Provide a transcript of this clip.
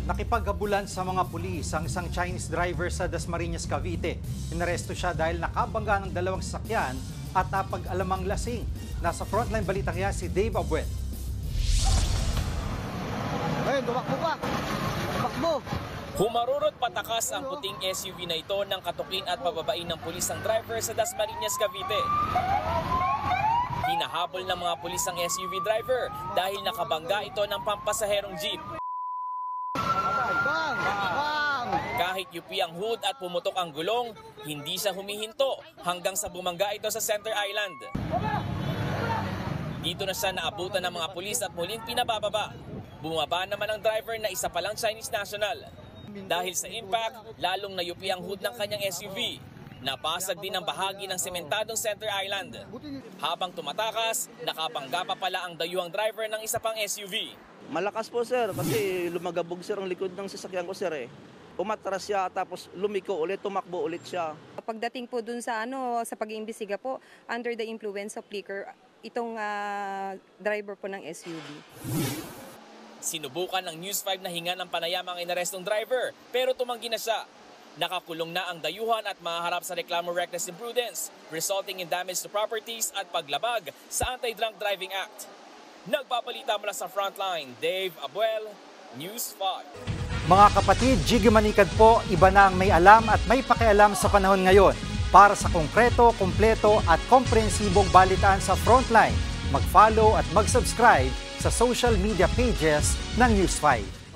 Nakipaghabulan sa mga pulis ang isang Chinese driver sa Dasmariñas, Cavite. Inaresto siya dahil nakabangga ng dalawang sasakyan at napag-alamang lasing. Nasa frontline balita kaya si Dave Abuel. Hey, tumakbo ka! Tumakbo! Humarurot patakas ang puting SUV na ito nang katukin at pababain ng pulis ang driver sa Dasmariñas, Cavite. Hinahabol ng mga pulis ang SUV driver dahil nakabangga ito ng pampasaherong jeep. Bang! Bang! Kahit yupi ang hood at pumutok ang gulong, hindi siya humihinto hanggang sa bumangga ito sa Center Island. Dito na siya naabutan ng mga pulis at muling pinabababa. Bumaba naman ang driver na isa palang Chinese national. Dahil sa impact, lalong nayupi ang hood ng kanyang SUV. Napasag din ang bahagi ng sementadong Center Island. Habang tumatakas, nakabangga pa pala ang dayuhang driver ng isa pang SUV. Malakas po sir kasi lumagabog sir ang likod ng sasakyan ko sir eh. Umatras siya tapos lumiko ulit, tumakbo ulit siya. Pagdating po dun sa sa pag-iimbestiga po, under the influence of liquor, itong driver po ng SUV. Sinubukan ng News 5 na hinga ng panayam ang inarestong driver pero tumanggi na siya. Nakakulong na ang dayuhan at mahaharap sa reklamo reckless imprudence, resulting in damage to properties at paglabag sa Anti-Drunk Driving Act. Nagpapalita mula sa Frontline, Dave Abuel, News 5. Mga kapatid, Jiggy Manikad po, iba na ang may alam at may pakialam sa panahon ngayon. Para sa konkreto, kumpleto at komprehensibong balitaan sa Frontline, mag-follow at mag-subscribe sa social media pages ng News 5.